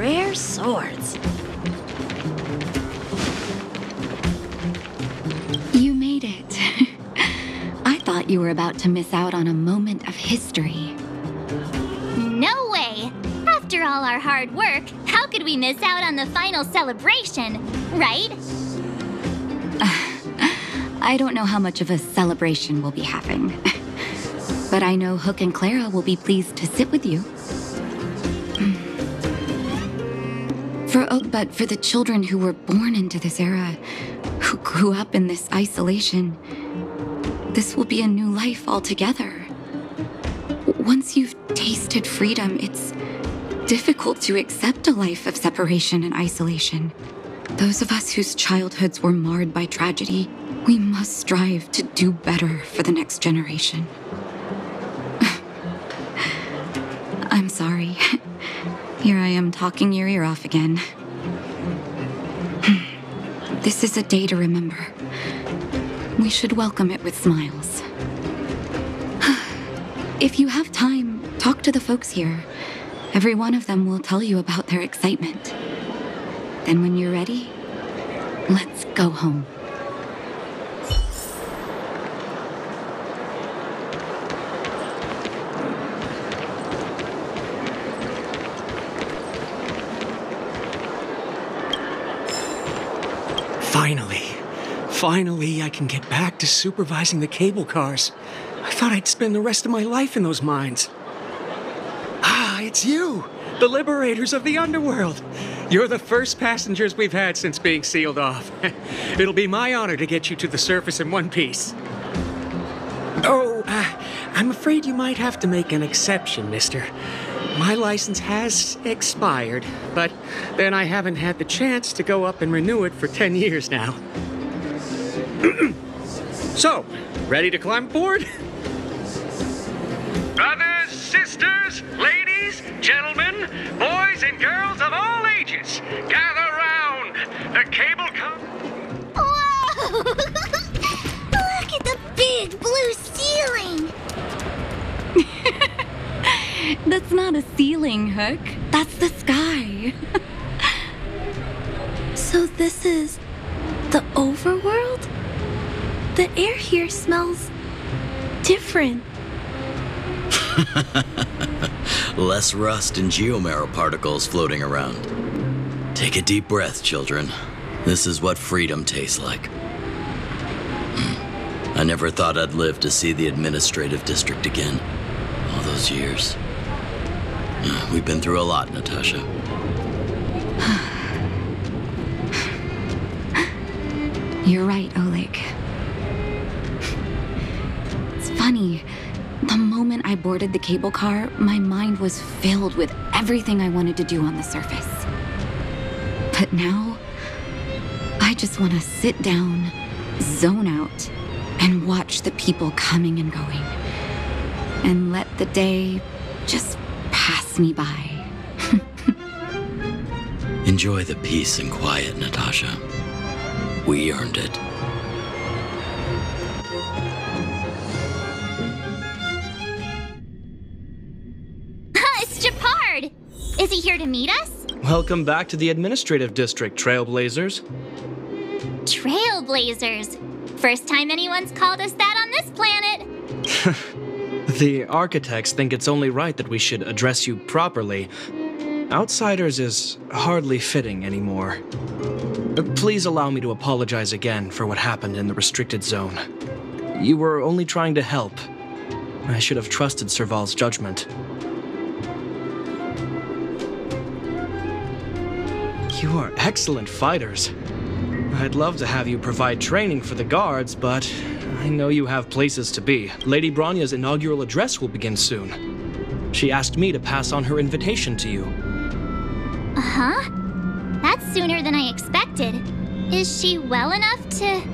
rare swords. You made it. I thought you were about to miss out on a moment of history. No way! After all our hard work, how could we miss out on the final celebration, right? I don't know how much of a celebration we'll be having. But I know Hook and Clara will be pleased to sit with you. But for the children who were born into this era, who grew up in this isolation, this will be a new life altogether. Once you've tasted freedom, it's difficult to accept a life of separation and isolation. Those of us whose childhoods were marred by tragedy, we must strive to do better for the next generation. I'm sorry. Here I am talking your ear off again. This is a day to remember. We should welcome it with smiles. If you have time, talk to the folks here. Every one of them will tell you about their excitement. Then when you're ready, let's go home. Finally, I can get back to supervising the cable cars. I thought I'd spend the rest of my life in those mines. Ah, it's you, the liberators of the underworld. You're the first passengers we've had since being sealed off. It'll be my honor to get you to the surface in one piece. Oh, I'm afraid you might have to make an exception, mister. My license has expired, but then I haven't had the chance to go up and renew it for 10 years now. So, ready to climb aboard? Brothers, sisters, ladies, gentlemen, boys and girls of all ages, gather round. The cable car... Whoa! Look at the big blue ceiling! That's not a ceiling, Hook. That's the sky. So this is the overworld? The air here smells different. Less rust and geomarrow particles floating around. Take a deep breath, children. This is what freedom tastes like. I never thought I'd live to see the administrative district again. All those years. We've been through a lot, Natasha. You're right, Oleg. It's funny. The moment I boarded the cable car, my mind was filled with everything I wanted to do on the surface. But now, I just want to sit down, zone out, and watch the people coming and going. And let the day just pass me by. Enjoy the peace and quiet, Natasha. We earned it. It's Japard! Is he here to meet us? Welcome back to the administrative district, Trailblazers. Trailblazers. First time anyone's called us that on this planet. The architects think it's only right that we should address you properly. Outsiders is hardly fitting anymore. Please allow me to apologize again for what happened in the restricted zone. You were only trying to help. I should have trusted Serval's judgment. You are excellent fighters. I'd love to have you provide training for the guards, but I know you have places to be. Lady Bronya's inaugural address will begin soon. She asked me to pass on her invitation to you. Uh-huh. That's sooner than I expected. Is she well enough to...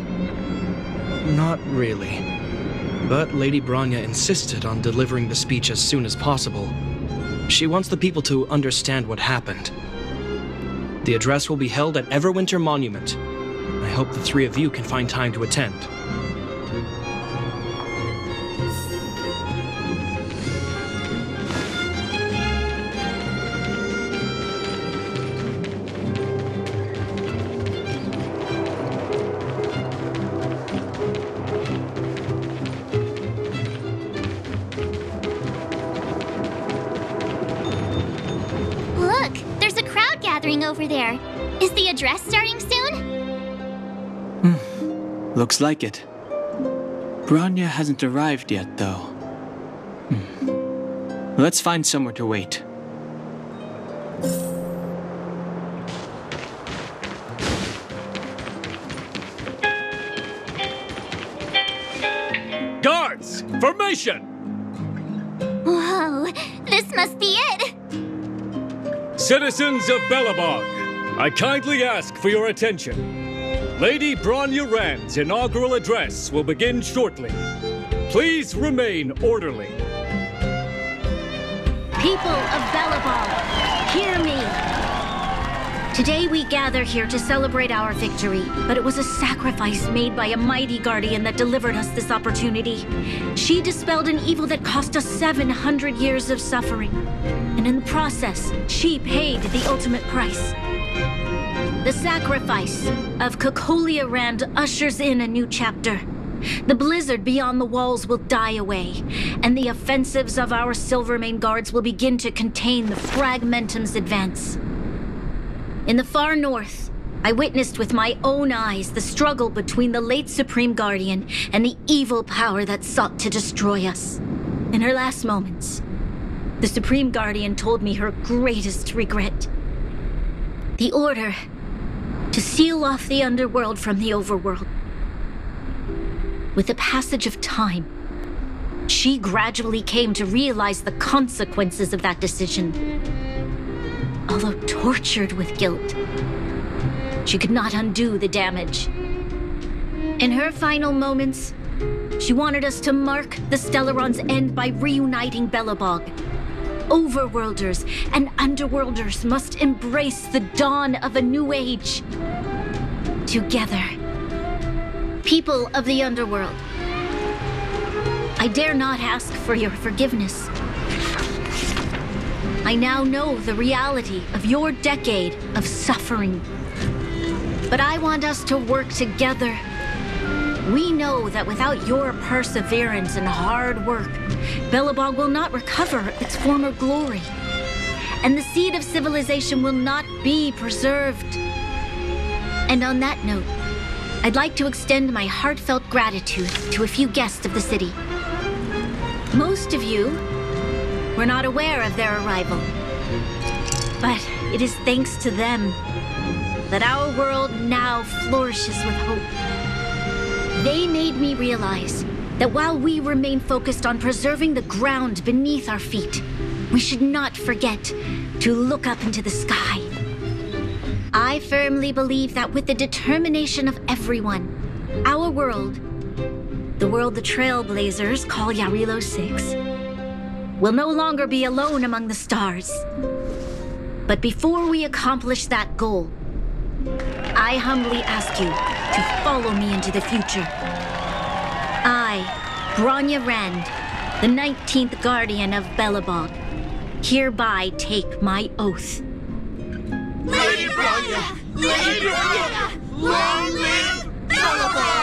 Not really. But Lady Bronya insisted on delivering the speech as soon as possible. She wants the people to understand what happened. The address will be held at Everwinter Monument. I hope the three of you can find time to attend. gathering over there. Is the address starting soon? Looks like it. Bronya hasn't arrived yet, though. Let's find somewhere to wait. Guards! Formation! Whoa, this must be it! Citizens of Belobog, I kindly ask for your attention. Lady Bronya Rand's inaugural address will begin shortly. Please remain orderly. People of Belobog, hear me! Today we gather here to celebrate our victory, but it was a sacrifice made by a mighty guardian that delivered us this opportunity. She dispelled an evil that cost us 700 years of suffering. And in the process, she paid the ultimate price. The sacrifice of Cocolia Rand ushers in a new chapter. The blizzard beyond the walls will die away, and the offensives of our Silvermane guards will begin to contain the Fragmentum's advance. In the far north, I witnessed with my own eyes the struggle between the late Supreme Guardian and the evil power that sought to destroy us. In her last moments, the Supreme Guardian told me her greatest regret. The order to seal off the underworld from the overworld. With the passage of time, she gradually came to realize the consequences of that decision. Although tortured with guilt, she could not undo the damage. In her final moments, she wanted us to mark the Stellaron's end by reuniting Belobog. Overworlders and underworlders must embrace the dawn of a new age. Together. People of the underworld, I dare not ask for your forgiveness. I now know the reality of your decade of suffering. But I want us to work together. We know that without your perseverance and hard work, Belobog will not recover its former glory. And the seed of civilization will not be preserved. And on that note, I'd like to extend my heartfelt gratitude to a few guests of the city. Most of you were not aware of their arrival. But it is thanks to them that our world now flourishes with hope. They made me realize that while we remain focused on preserving the ground beneath our feet, we should not forget to look up into the sky. I firmly believe that with the determination of everyone, our world, the world the Trailblazers call Yarilo-VI, will no longer be alone among the stars. But before we accomplish that goal, I humbly ask you to follow me into the future. I, Bronya Rand, the 19th Guardian of Belobog, hereby take my oath. Lady Bronya! Lady Bronya! Long live Belobog!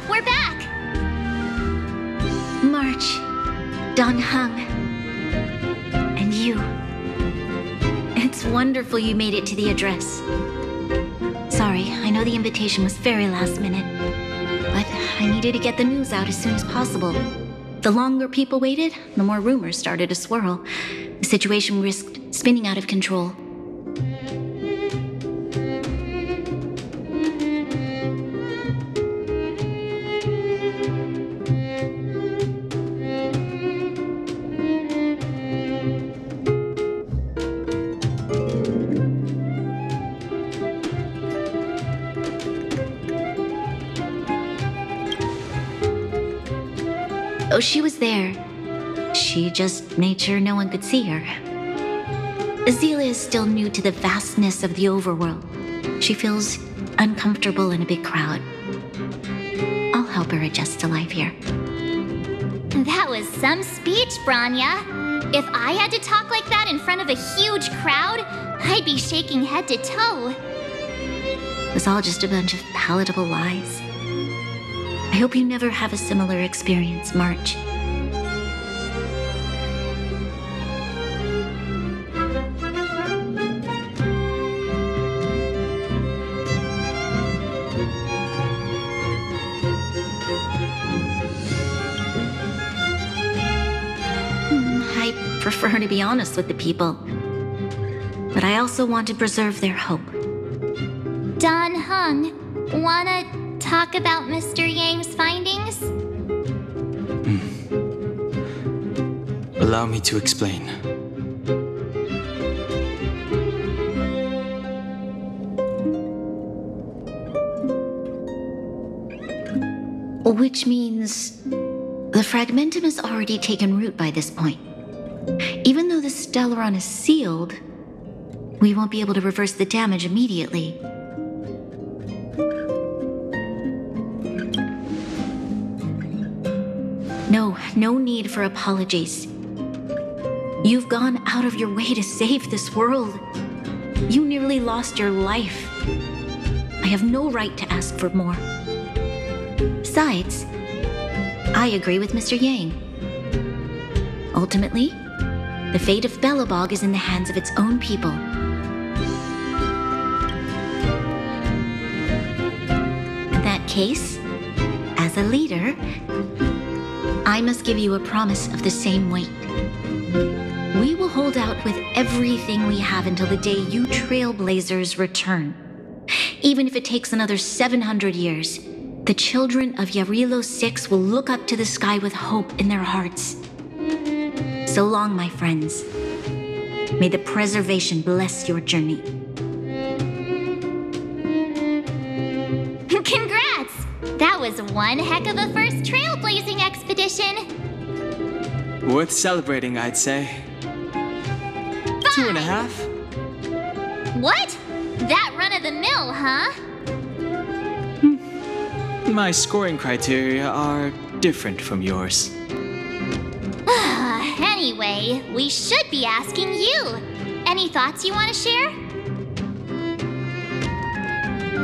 We're back! March, Dongheng, and you. It's wonderful you made it to the address. Sorry, I know the invitation was very last minute, but I needed to get the news out as soon as possible. The longer people waited, the more rumors started to swirl. The situation risked spinning out of control. Oh, she was there. She just made sure no one could see her. Azela is still new to the vastness of the overworld. She feels uncomfortable in a big crowd. I'll help her adjust to life here. That was some speech, Bronya. If I had to talk like that in front of a huge crowd, I'd be shaking head to toe. It was all just a bunch of palatable lies. I hope you never have a similar experience, March. I prefer to be honest with the people, but I also want to preserve their hope. Don Hung, wanna talk about Mr. Yang's findings? Allow me to explain. Which means the fragmentum has already taken root by this point. Even though the Stellaron is sealed, we won't be able to reverse the damage immediately. No need for apologies. You've gone out of your way to save this world. You nearly lost your life. I have no right to ask for more. Besides, I agree with Mr. Yang. Ultimately, the fate of Belobog is in the hands of its own people. In that case, as a leader, I must give you a promise of the same weight. We will hold out with everything we have until the day you Trailblazers return. Even if it takes another 700 years, the children of Yarilo-VI will look up to the sky with hope in their hearts. So long, my friends. May the preservation bless your journey. Congrats! That was one heck of a first trailblazing expedition. Worth celebrating, I'd say. 2.5? What? That run-of-the-mill, huh? My scoring criteria are different from yours. Anyway, we should be asking you. Any thoughts you want to share?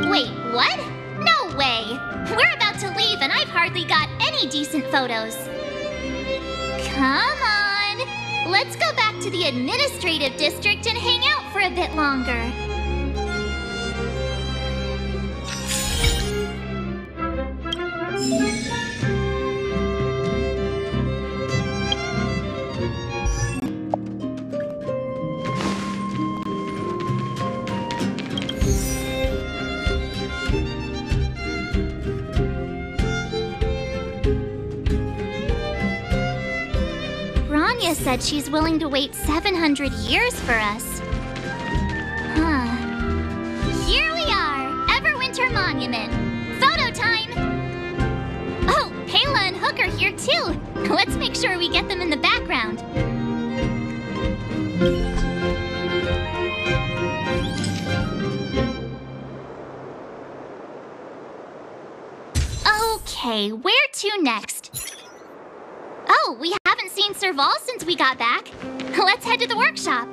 Wait, what? No way! We're about to leave and I've hardly got any decent photos. Come on! Let's go back to the administrative district and hang out for a bit longer. Rania said she's willing to wait 700 years for us. Huh. Here we are, Everwinter Monument. Photo time! Oh, Pela and Hook are here too. Let's make sure we get them in the background. Okay, where to next? Oh, we haven't seen Serval since we got back. Let's head to the workshop.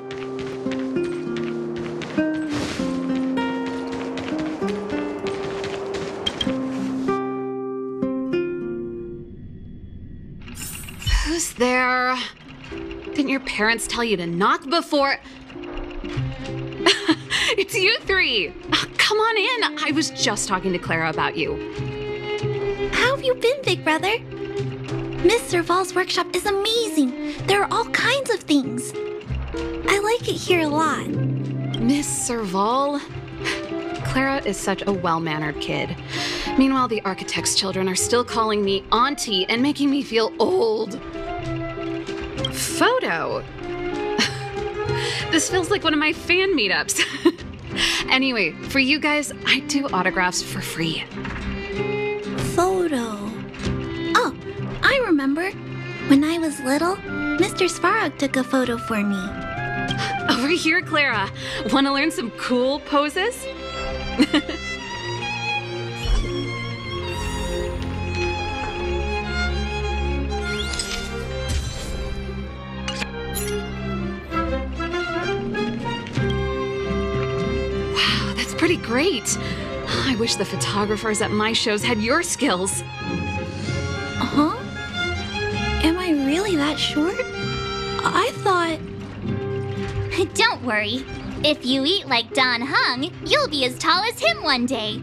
Who's there? Didn't your parents tell you to knock before? It's you three. Come on in. I was just talking to Clara about you. How have you been, big brother? Miss Serval's workshop is amazing. There are all kinds of things. I like it here a lot. Miss Serval? Clara is such a well-mannered kid. Meanwhile, the architect's children are still calling me auntie and making me feel old. Photo? This feels like one of my fan meetups. Anyway, for you guys, I do autographs for free. Photo. Oh, I remember. When I was little, Mr. Svarog took a photo for me. Over here, Clara. Want to learn some cool poses? pretty great. I wish the photographers at my shows had your skills. Huh? Am I really that short? I thought... Don't worry. If you eat like Don Hung, you'll be as tall as him one day.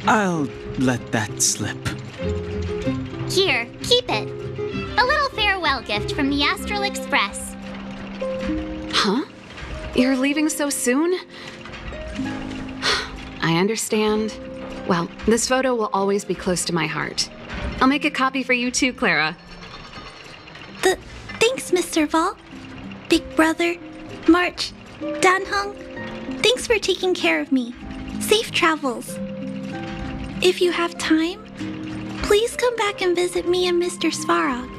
I'll let that slip. Here, keep it. A little farewell gift from the Astral Express. Huh? You're leaving so soon? I understand. Well, this photo will always be close to my heart. I'll make a copy for you too, Clara. Thanks, Mr. Vol. Big Brother, March, Dan Hung, thanks for taking care of me. Safe travels. If you have time, please come back and visit me and Mr. Svarog.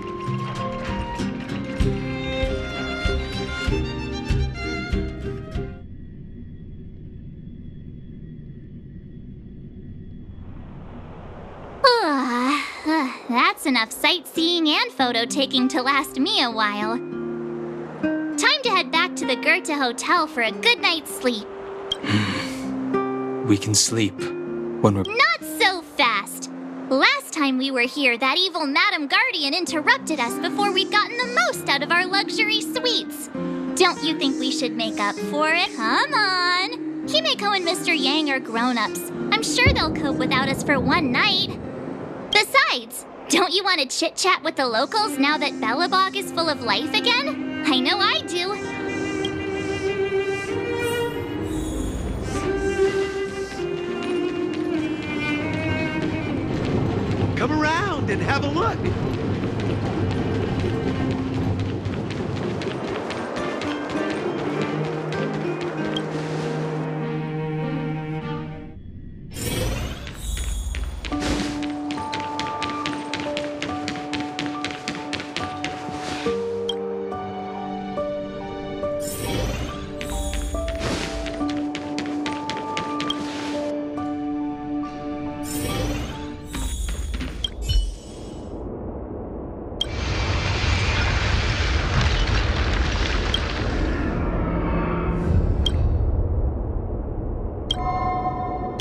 That's enough sightseeing and photo taking to last me a while. Time to head back to the Goethe Hotel for a good night's sleep. We can sleep when we're... Not so fast! Last time we were here, that evil Madam Guardian interrupted us before we'd gotten the most out of our luxury suites. Don't you think we should make up for it? Come on! Himeko and Mr. Yang are grown-ups. I'm sure they'll cope without us for one night. Besides, don't you want to chit-chat with the locals now that Belobog is full of life again? I know I do. Come around and have a look.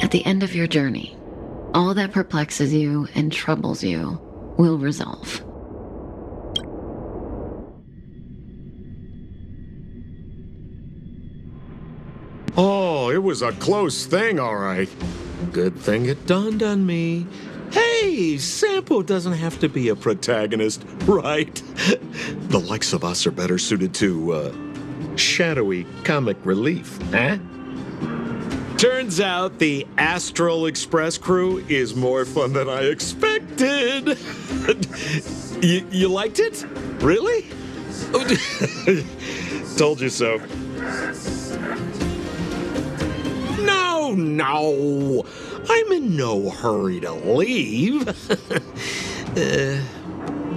At the end of your journey, all that perplexes you and troubles you will resolve. Oh, it was a close thing, all right. Good thing it dawned on me. Hey, Sampo doesn't have to be a protagonist, right? The likes of us are better suited to, shadowy comic relief, eh? Turns out the Astral Express crew is more fun than I expected. You liked it? Really? Told you so. No. I'm in no hurry to leave.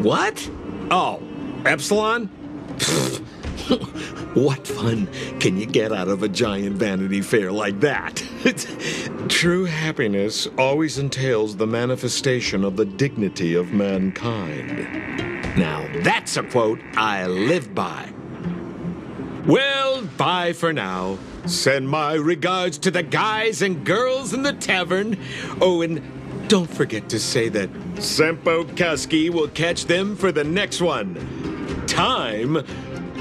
What? Oh, Epsilon? What fun can you get out of a giant Vanity Fair like that? True happiness always entails the manifestation of the dignity of mankind. Now, that's a quote I live by. Well, bye for now. Send my regards to the guys and girls in the tavern. Oh, and don't forget to say that Sempo Kaski will catch them for the next one. Time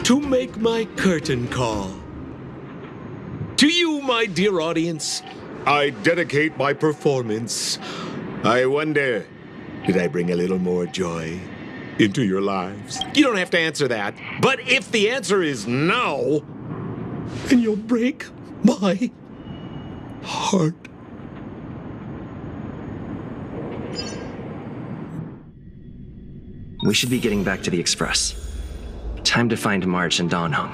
to make my curtain call. To you, my dear audience, I dedicate my performance. I wonder, did I bring a little more joy into your lives? You don't have to answer that. But if the answer is no, then you'll break my heart. We should be getting back to the Express. Time to find March and Don Hung.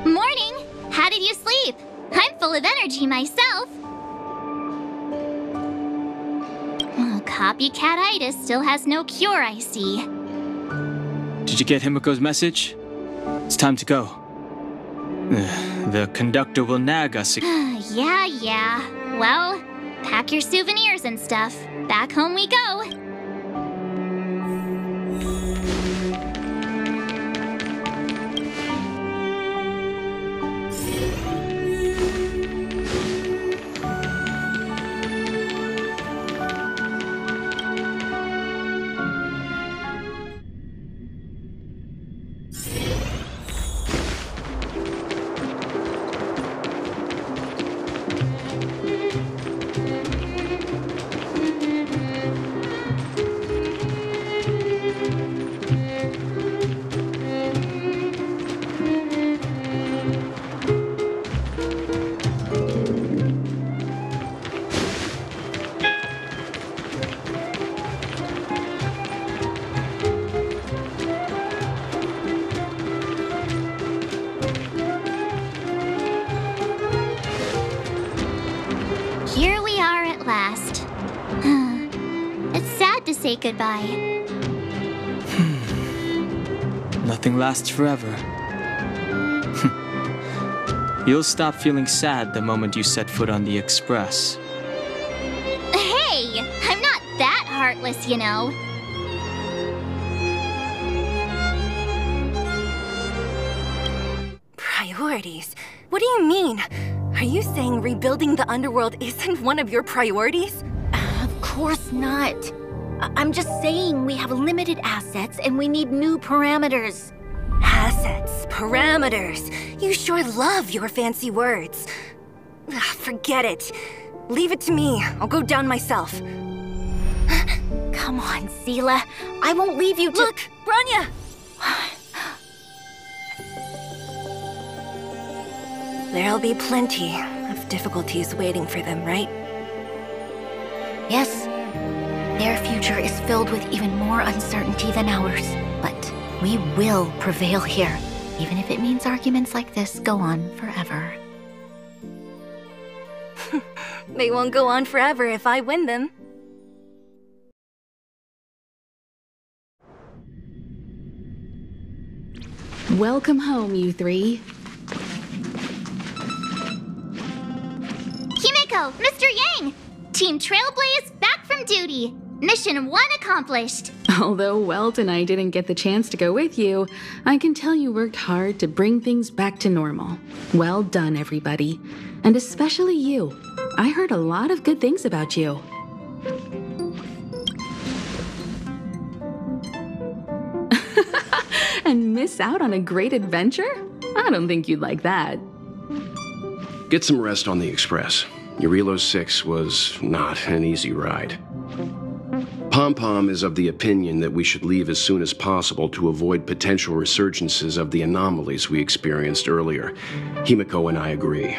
Morning! How did you sleep? I'm full of energy myself. Copycat-itis still has no cure, I see. Did you get Himiko's message? It's time to go. The conductor will nag us. Yeah. Well, pack your souvenirs and stuff. Back home we go. say goodbye. Nothing lasts forever. You'll stop feeling sad the moment you set foot on the Express. Hey, I'm not that heartless, you know. Priorities? What do you mean? Are you saying rebuilding the underworld isn't one of your priorities? Of course not. I'm just saying we have limited assets and we need new parameters. Assets, parameters. You sure love your fancy words. Forget it. Leave it to me. I'll go down myself. Come on, Seela. I won't leave you to— Look, Bronya! There'll be plenty of difficulties waiting for them, right? Yes. Their future is filled with even more uncertainty than ours. But we will prevail here, even if it means arguments like this go on forever. They won't go on forever if I win them. Welcome home, you three. Himeko, Mr. Yang! Team Trailblaze back from duty. Mission 1 accomplished. Although Welt and I didn't get the chance to go with you, I can tell you worked hard to bring things back to normal. Well done, everybody. And especially you. I heard a lot of good things about you. And miss out on a great adventure? I don't think you'd like that. Get some rest on the Express. Eurilo 6 was not an easy ride. Pom-Pom is of the opinion that we should leave as soon as possible to avoid potential resurgences of the anomalies we experienced earlier. Himeko and I agree.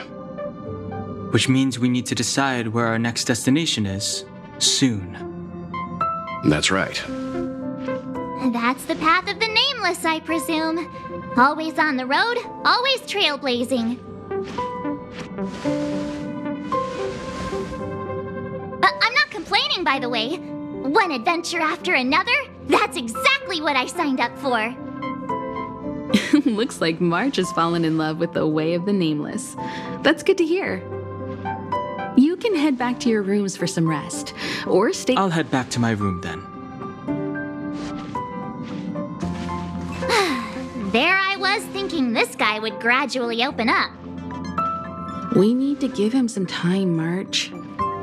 Which means we need to decide where our next destination is, soon. That's right. That's the path of the Nameless, I presume. Always on the road, always trailblazing. I'm not complaining, by the way. One adventure after another, that's exactly what I signed up for. Looks like March has fallen in love with the way of the Nameless. That's good to hear. You can head back to your rooms for some rest, or stay— I'll head back to my room then. There I was thinking this guy would gradually open up. We need to give him some time, March.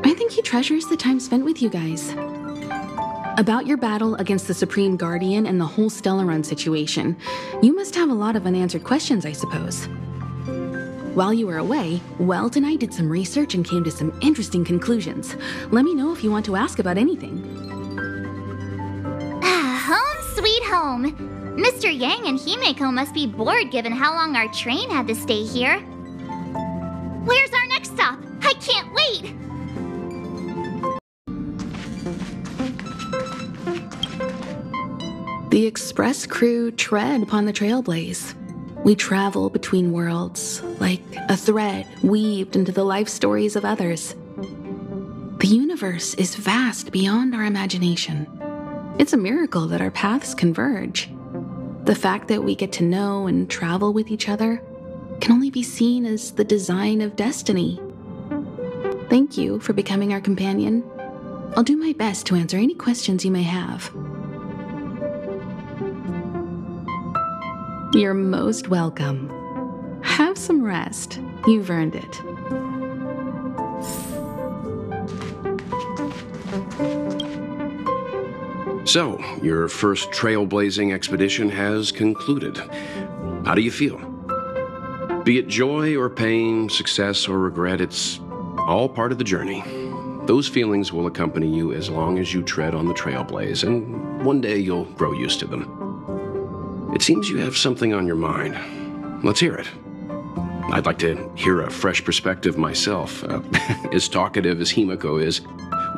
I think he treasures the time spent with you guys. About your battle against the Supreme Guardian and the whole Stellaron situation, you must have a lot of unanswered questions, I suppose. While you were away, Welt and I did some research and came to some interesting conclusions. Let me know if you want to ask about anything. Home sweet home. Mr. Yang and Himeko must be bored given how long our train had to stay here. Where's our next stop? I can't wait! The Express crew tread upon the Trailblaze. We travel between worlds, like a thread weaved into the life stories of others. The universe is vast beyond our imagination. It's a miracle that our paths converge. The fact that we get to know and travel with each other can only be seen as the design of destiny. Thank you for becoming our companion. I'll do my best to answer any questions you may have. You're most welcome. Have some rest. You've earned it. So, your first trailblazing expedition has concluded. How do you feel? Be it joy or pain, success or regret, it's all part of the journey. Those feelings will accompany you as long as you tread on the Trailblaze, and one day you'll grow used to them. It seems you have something on your mind. Let's hear it. I'd like to hear a fresh perspective myself. As talkative as Himeko is,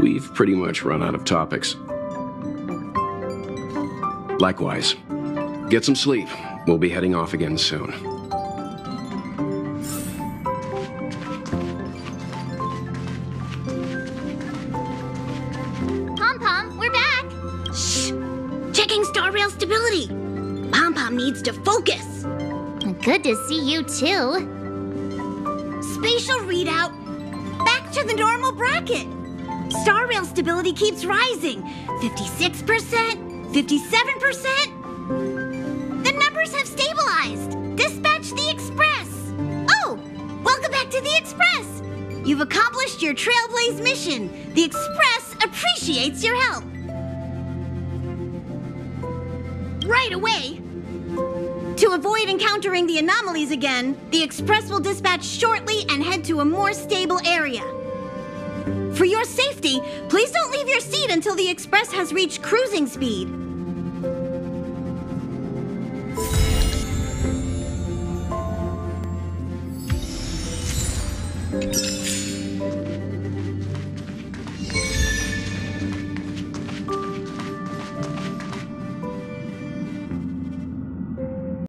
we've pretty much run out of topics. Likewise. Get some sleep. We'll be heading off again soon. Pom-Pom, we're back! Checking StarRail stability. Pom-Pom needs to focus. Good to see you too. Spatial readout. Back to the normal bracket. StarRail stability keeps rising. 56%, 57%. The numbers have stabilized. Dispatch the Express. Oh, welcome back to the Express. You've accomplished your Trailblaze mission. The Express appreciates your help. Right away. To avoid encountering the anomalies again, the Express will dispatch shortly and head to a more stable area. For your safety, please don't leave your seat until the Express has reached cruising speed.